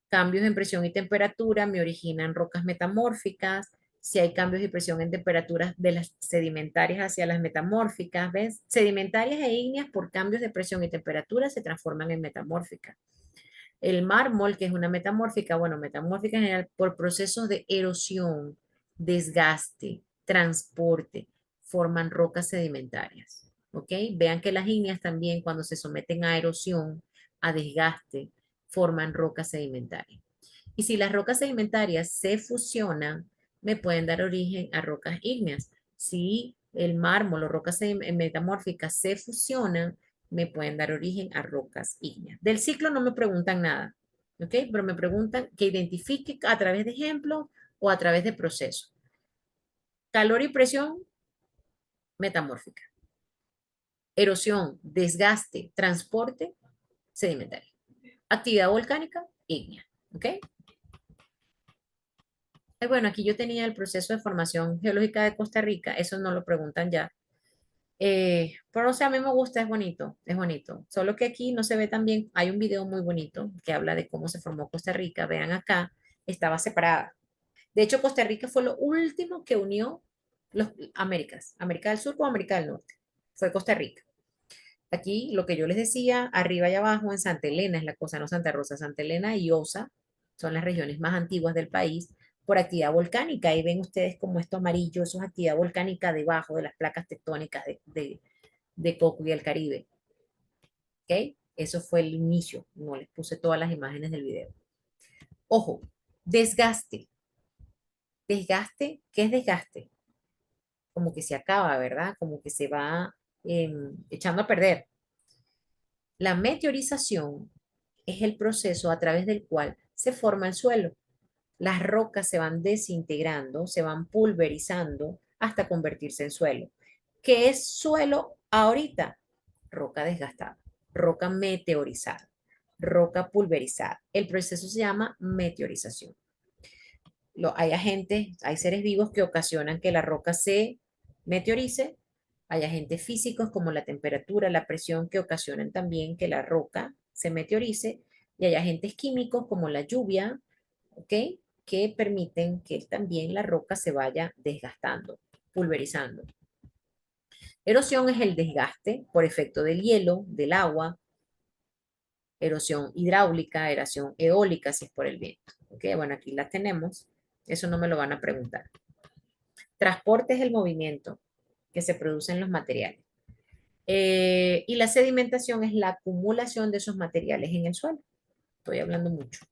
cambios en presión y temperatura me originan rocas metamórficas. Si hay cambios de presión en temperaturas de las sedimentarias hacia las metamórficas, ¿ves? Sedimentarias e ígneas por cambios de presión y temperatura se transforman en metamórficas. El mármol, que es una metamórfica, bueno, metamórfica en general por procesos de erosión, desgaste, transporte, forman rocas sedimentarias. ¿Ok? Vean que las ígneas también cuando se someten a erosión, a desgaste, forman rocas sedimentarias. Y si las rocas sedimentarias se fusionan, me pueden dar origen a rocas ígneas. Si el mármol o rocas metamórficas se fusionan, me pueden dar origen a rocas ígneas. Del ciclo no me preguntan nada, ¿ok? Pero me preguntan que identifique a través de ejemplos o a través de procesos. Calor y presión, metamórfica. Erosión, desgaste, transporte, sedimentario. Actividad volcánica, ígnea, ¿ok? Bueno, aquí yo tenía el proceso de formación geológica de Costa Rica, eso no lo preguntan ya. Pero o sea, a mí me gusta, es bonito, es bonito. Solo que aquí no se ve tan bien. Hay un video muy bonito que habla de cómo se formó Costa Rica. Vean acá, estaba separada. De hecho, Costa Rica fue lo último que unió los Américas, América del Sur con América del Norte. Fue Costa Rica. Aquí, lo que yo les decía, arriba y abajo en Santa Elena es la cosa, no Santa Rosa, Santa Elena y Osa son las regiones más antiguas del país por actividad volcánica. Ahí ven ustedes como esto amarillo, eso es actividad volcánica debajo de las placas tectónicas de Coco y el Caribe. ¿Ok? Eso fue el inicio. No les puse todas las imágenes del video. Ojo, desgaste. Desgaste, ¿qué es desgaste? Como que se acaba, ¿verdad? Como que se va echando a perder. La meteorización es el proceso a través del cual se forma el suelo. Las rocas se van desintegrando, se van pulverizando hasta convertirse en suelo. ¿Qué es suelo ahorita? Roca desgastada, roca meteorizada, roca pulverizada. El proceso se llama meteorización. Hay agentes, hay seres vivos que ocasionan que la roca se meteorice. Hay agentes físicos como la temperatura, la presión que ocasionan también que la roca se meteorice. Y hay agentes químicos como la lluvia, ¿ok? Que permiten que también la roca se vaya desgastando, pulverizando. Erosión es el desgaste por efecto del hielo, del agua, erosión hidráulica, erosión eólica, si es por el viento. ¿Ok? Bueno, aquí las tenemos. Eso no me lo van a preguntar. Transporte es el movimiento que se produce en los materiales. Y la sedimentación es la acumulación de esos materiales en el suelo. Estoy hablando mucho.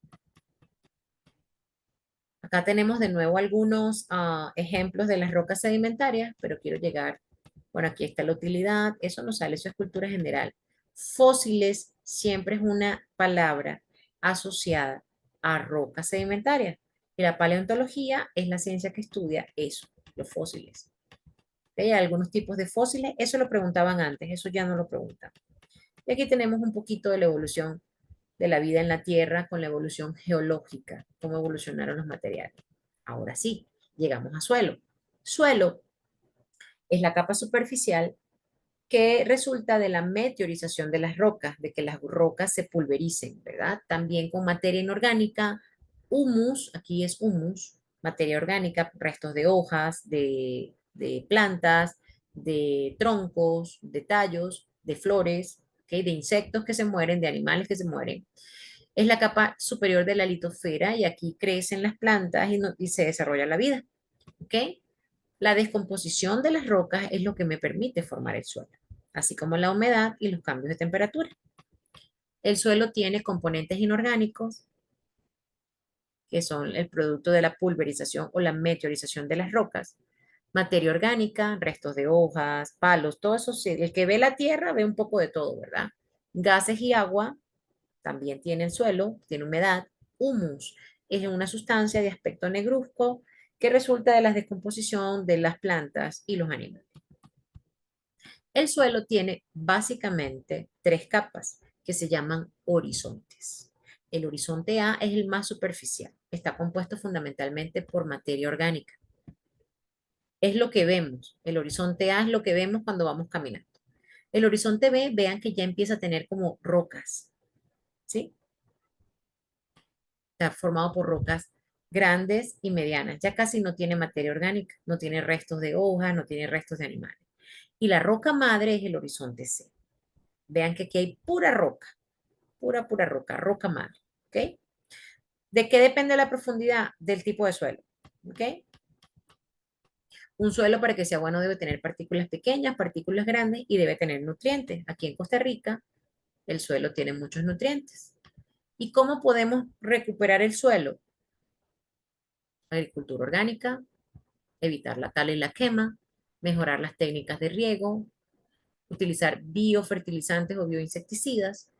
Acá tenemos de nuevo algunos ejemplos de las rocas sedimentarias, pero quiero llegar, bueno, aquí está la utilidad, eso no sale, eso es cultura general. Fósiles siempre es una palabra asociada a rocas sedimentarias. Y la paleontología es la ciencia que estudia eso, los fósiles. Hay algunos tipos de fósiles, eso lo preguntaban antes, eso ya no lo preguntan. Y aquí tenemos un poquito de la evolución de la vida en la Tierra con la evolución geológica, cómo evolucionaron los materiales. Ahora sí, llegamos a suelo. Suelo es la capa superficial que resulta de la meteorización de las rocas, de que las rocas se pulvericen, ¿verdad? También con materia inorgánica, humus, aquí es humus, materia orgánica, restos de hojas, de plantas, de troncos, de tallos, de flores, ¿okay? De insectos que se mueren, de animales que se mueren. Es la capa superior de la litosfera y aquí crecen las plantas y se desarrolla la vida. ¿Ok? La descomposición de las rocas es lo que me permite formar el suelo, así como la humedad y los cambios de temperatura. El suelo tiene componentes inorgánicos, que son el producto de la pulverización o la meteorización de las rocas, Materia orgánica, restos de hojas, palos, todo eso. El que ve la tierra ve un poco de todo, ¿verdad? Gases y agua, también tiene el suelo, tiene humedad. Humus es una sustancia de aspecto negruzco que resulta de la descomposición de las plantas y los animales. El suelo tiene básicamente tres capas que se llaman horizontes. El horizonte A es el más superficial. Está compuesto fundamentalmente por materia orgánica. Es lo que vemos. El horizonte A es lo que vemos cuando vamos caminando. El horizonte B, vean que ya empieza a tener como rocas, ¿sí? Está formado por rocas grandes y medianas. Ya casi no tiene materia orgánica, no tiene restos de hojas, no tiene restos de animales. Y la roca madre es el horizonte C. Vean que aquí hay pura roca, pura roca, roca madre, ¿ok? ¿De qué depende la profundidad? Del tipo de suelo, ¿ok? Un suelo para que sea bueno debe tener partículas pequeñas, partículas grandes y debe tener nutrientes. Aquí en Costa Rica el suelo tiene muchos nutrientes. ¿Y cómo podemos recuperar el suelo? Agricultura orgánica, evitar la tala y la quema, mejorar las técnicas de riego, utilizar biofertilizantes o bioinsecticidas,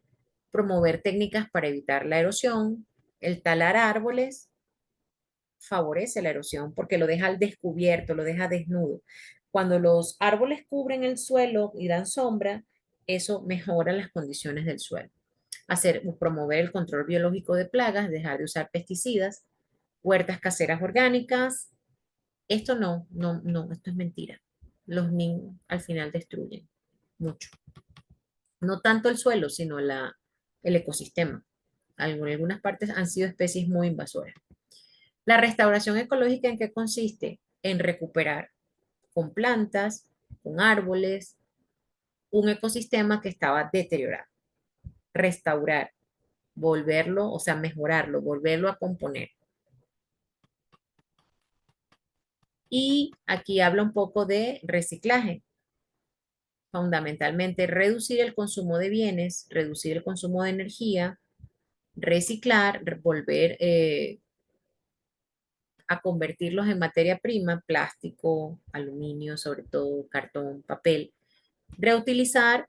promover técnicas para evitar la erosión, el talar árboles favorece la erosión porque lo deja al descubierto, lo deja desnudo. Cuando los árboles cubren el suelo y dan sombra, eso mejora las condiciones del suelo. Promover el control biológico de plagas, dejar de usar pesticidas, huertas caseras orgánicas. Esto no, esto es mentira. Los niños al final destruyen mucho. No tanto el suelo, sino el ecosistema. En algunas partes han sido especies muy invasoras. La restauración ecológica, ¿en qué consiste? En recuperar con plantas, con árboles, un ecosistema que estaba deteriorado. Restaurar, volverlo, o sea, mejorarlo, volverlo a componer. Y aquí habla un poco de reciclaje. Fundamentalmente, reducir el consumo de bienes, reducir el consumo de energía, reciclar, volver a convertirlos en materia prima, plástico, aluminio, sobre todo cartón, papel, reutilizar,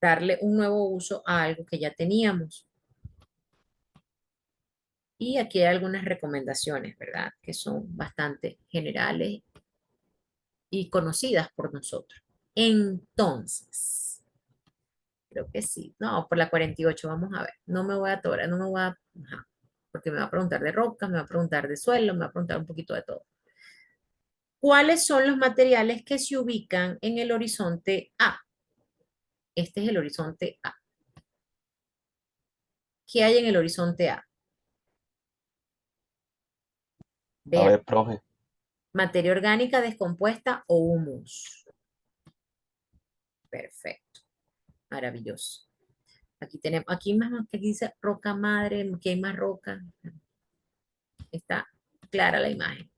darle un nuevo uso a algo que ya teníamos. Y aquí hay algunas recomendaciones, ¿verdad? Que son bastante generales y conocidas por nosotros. Entonces, creo que sí. No, por la 48, vamos a ver. No me voy a atorar, no me voy a... Ajá, porque me va a preguntar de rocas, me va a preguntar de suelo, me va a preguntar un poquito de todo. ¿Cuáles son los materiales que se ubican en el horizonte A? Este es el horizonte A. ¿Qué hay en el horizonte A? A Vean, ver, profe. materia orgánica descompuesta o humus. Perfecto, maravilloso. Aquí tenemos, aquí más, aquí dice roca madre, aquí hay más roca. Está clara la imagen.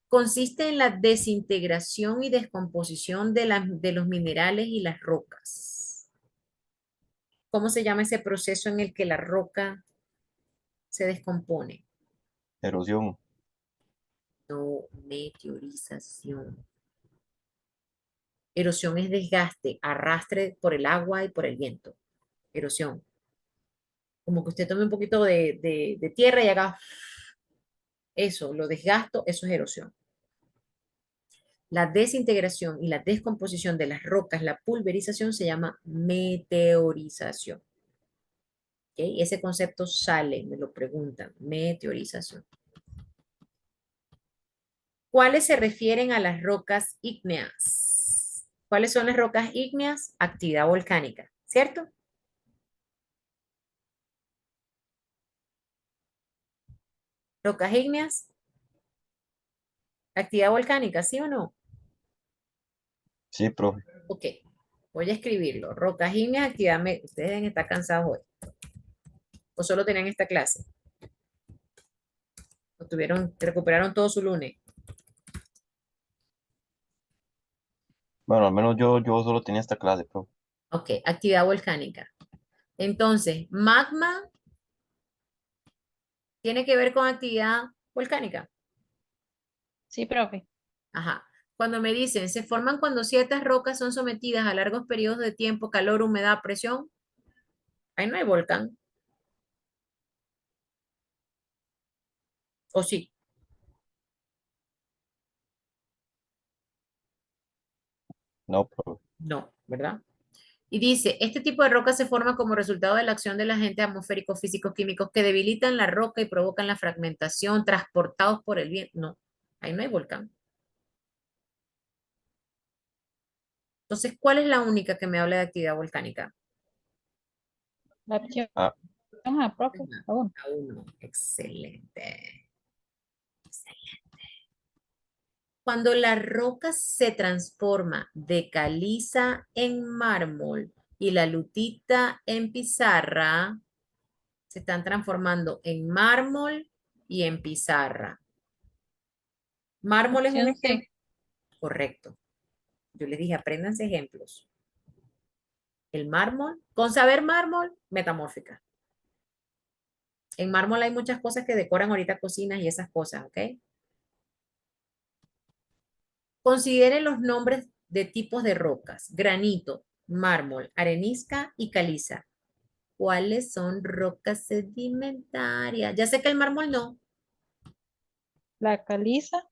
Consiste en la desintegración y descomposición de los minerales y las rocas. ¿Cómo se llama ese proceso en el que la roca se descompone? Erosión. No, meteorización. Erosión es desgaste, arrastre por el agua y por el viento. Erosión. Como que usted tome un poquito de tierra y haga eso, lo desgasto, eso es erosión. La desintegración y la descomposición de las rocas, la pulverización, se llama meteorización. ¿Okay? Ese concepto sale, me lo preguntan, meteorización. ¿Cuáles se refieren a las rocas ígneas? ¿Cuáles son las rocas ígneas? Actividad volcánica, ¿cierto? Rocas ígneas, actividad volcánica, ¿sí o no? Sí, profe. Ok, voy a escribirlo. Rocas ígneas, actividad. Ustedes deben estar cansados hoy. ¿O solo tenían esta clase? ¿O recuperaron todo su lunes? Bueno, al menos yo solo tenía esta clase, profe. Ok, actividad volcánica. Entonces, magma tiene que ver con actividad volcánica. Sí, profe. Ajá. Cuando me dicen, se forman cuando ciertas rocas son sometidas a largos periodos de tiempo, calor, humedad, presión. Ahí no hay volcán. ¿O sí? No, profe. No, ¿verdad? Y dice, este tipo de roca se forma como resultado de la acción de los agentes atmosféricos, físicos, químicos que debilitan la roca y provocan la fragmentación, transportados por el viento. No, ahí no hay volcán. Entonces, ¿cuál es la única que me habla de actividad volcánica? La opción Ah, A, profe, Ajá, aún. la uno. Excelente. Cuando la roca se transforma de caliza en mármol y la lutita en pizarra, se están transformando en mármol y en pizarra. Mármol es un Opción ejemplo. C. Correcto. Yo les dije, apréndanse ejemplos. El mármol, con saber mármol, metamórfica. En mármol hay muchas cosas que decoran ahorita cocinas y esas cosas, ¿ok? Consideren los nombres de tipos de rocas: granito, mármol, arenisca y caliza. ¿Cuáles son rocas sedimentarias? Ya sé que el mármol no. La caliza,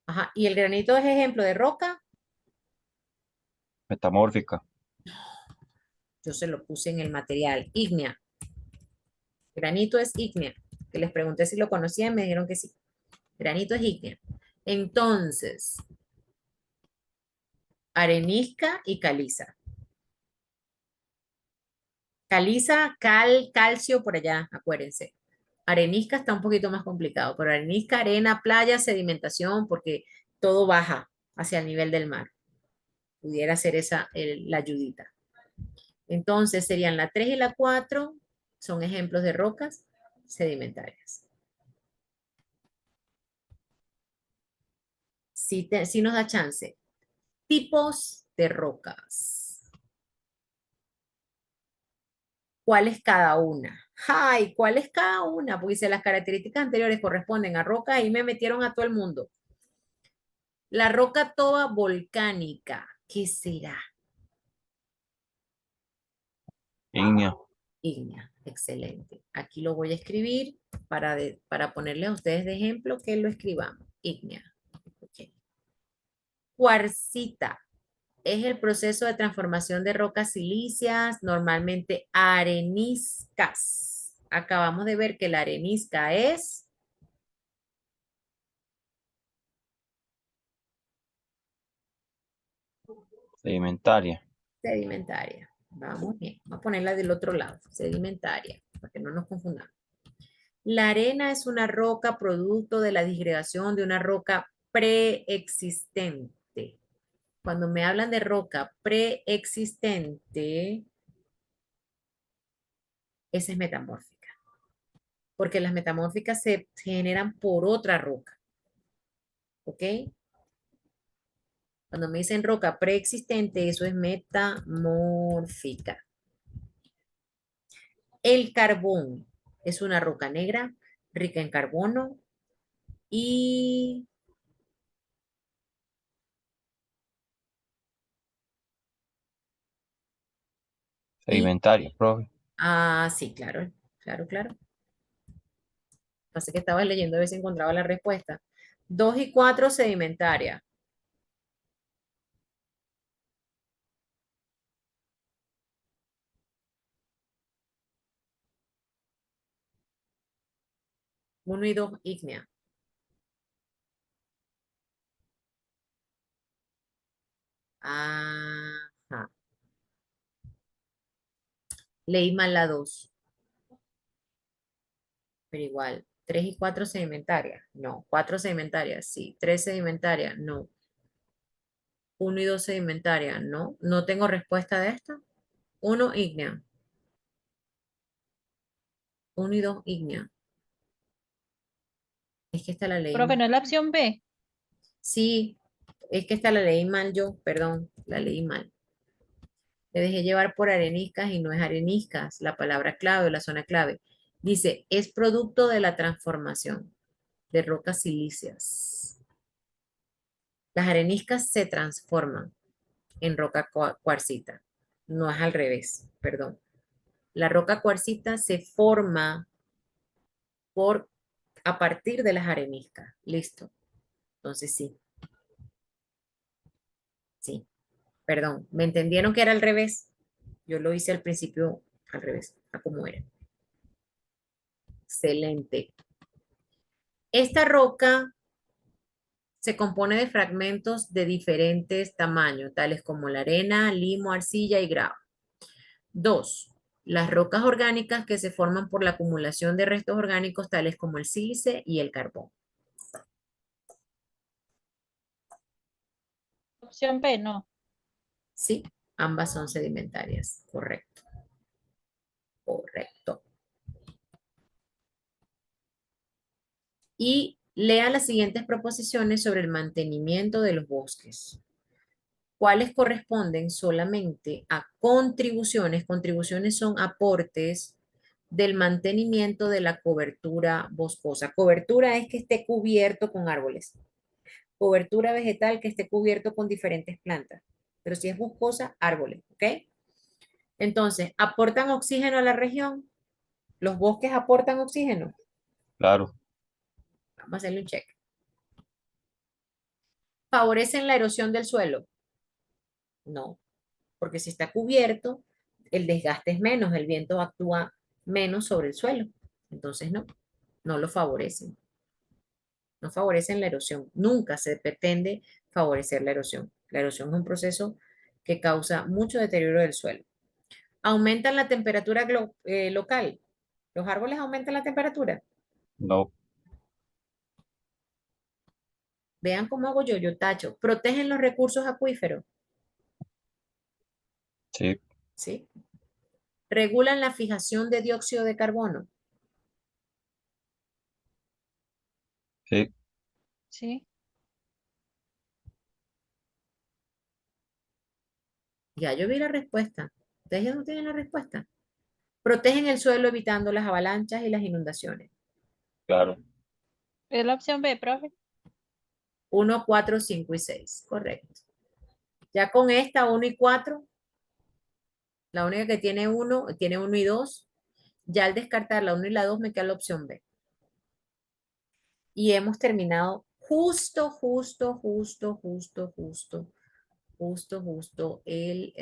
Ajá. ¿Y el granito es ejemplo de roca? metamórfica. Yo se lo puse en el material. Ígnea. Granito es ígnea. Que les pregunté si lo conocían, me dijeron que sí. Granito es ígnea. Entonces, arenisca y caliza. Caliza, calcio por allá, acuérdense. Arenisca está un poquito más complicado, pero arenisca, arena, playa, sedimentación, porque todo baja hacia el nivel del mar. Pudiera ser esa la ayudita. Entonces serían la 3 y la 4, son ejemplos de rocas sedimentarias. Si nos da chance. Tipos de rocas. ¿Cuál es cada una? Ay, ¿cuál es cada una? Porque si las características anteriores corresponden a rocas, ahí me metieron a todo el mundo. La roca toba volcánica, ¿qué será? Ígnea. Ígnea, excelente. Aquí lo voy a escribir para ponerle a ustedes de ejemplo que lo escribamos. Ígnea. Ok. Cuarcita es el proceso de transformación de rocas silíceas, normalmente areniscas. Acabamos de ver que la arenisca es Sedimentaria. sedimentaria. Vamos bien. Vamos a ponerla del otro lado, sedimentaria, para que no nos confundamos. La arena es una roca producto de la disgregación de una roca preexistente. Cuando me hablan de roca preexistente, esa es metamórfica, porque las metamórficas se generan por otra roca, ¿ok? Cuando me dicen roca preexistente, eso es metamórfica. El carbón es una roca negra, rica en carbono y... Sedimentaria, profe. Ah, sí, claro, claro, claro. Así que estaba leyendo a ver si encontraba la respuesta. 2 y 4 sedimentaria. Uno y 2 ígnea. Ajá. Leí mal la 2, pero igual. 3 y 4 sedimentarias. No. 4 sedimentarias. Sí. 3 sedimentarias. No. Uno y 2 sedimentarias. No. No tengo respuesta de esta. Uno ígnea. Uno y 2 ígnea. Es que esta la leí profe, mal. no es la opción B. Sí. Es que esta la leí mal yo. Perdón. La leí mal. Me dejé llevar por areniscas y no es areniscas, la palabra clave, la zona clave. Dice, es producto de la transformación de rocas silíceas. Las areniscas se transforman en roca cuarcita. No es al revés, perdón. La roca cuarcita se forma a partir de las areniscas. Listo. Entonces sí, sí. Perdón, ¿me entendieron que era al revés? Yo lo hice al principio al revés, a como era. Excelente. Esta roca se compone de fragmentos de diferentes tamaños, tales como la arena, limo, arcilla y grava. 2. Las rocas orgánicas que se forman por la acumulación de restos orgánicos, tales como el sílice y el carbón. Opción B, no. Sí, ambas son sedimentarias. Correcto. Correcto. Y lea las siguientes proposiciones sobre el mantenimiento de los bosques. ¿Cuáles corresponden solamente a contribuciones? Contribuciones son aportes del mantenimiento de la cobertura boscosa. Cobertura es que esté cubierto con árboles. Cobertura vegetal que esté cubierto con diferentes plantas. Pero si es boscosa, árboles, ¿ok? Entonces, ¿aportan oxígeno a la región? ¿Los bosques aportan oxígeno? Claro, Vamos a hacerle un check. ¿Favorecen la erosión del suelo? No, porque si está cubierto, el desgaste es menos, el viento actúa menos sobre el suelo. Entonces, no, no lo favorecen. No favorecen la erosión. Nunca se pretende favorecer la erosión. La erosión es un proceso que causa mucho deterioro del suelo. ¿Aumentan la temperatura local? ¿Los árboles aumentan la temperatura? no, Vean cómo hago yo, yo tacho. ¿Protegen los recursos acuíferos? sí, ¿Sí? ¿Regulan la fijación de dióxido de carbono? sí, Sí. Ya yo vi la respuesta. ¿Ustedes ya no tienen la respuesta? Protegen el suelo evitando las avalanchas y las inundaciones. claro. Es la opción B, profe. 1, 4, 5 y 6. Correcto. Ya con esta 1 y 4, la única que tiene 1 y 2. Ya al descartar la 1 y la 2 me queda la opción B. Y hemos terminado justo el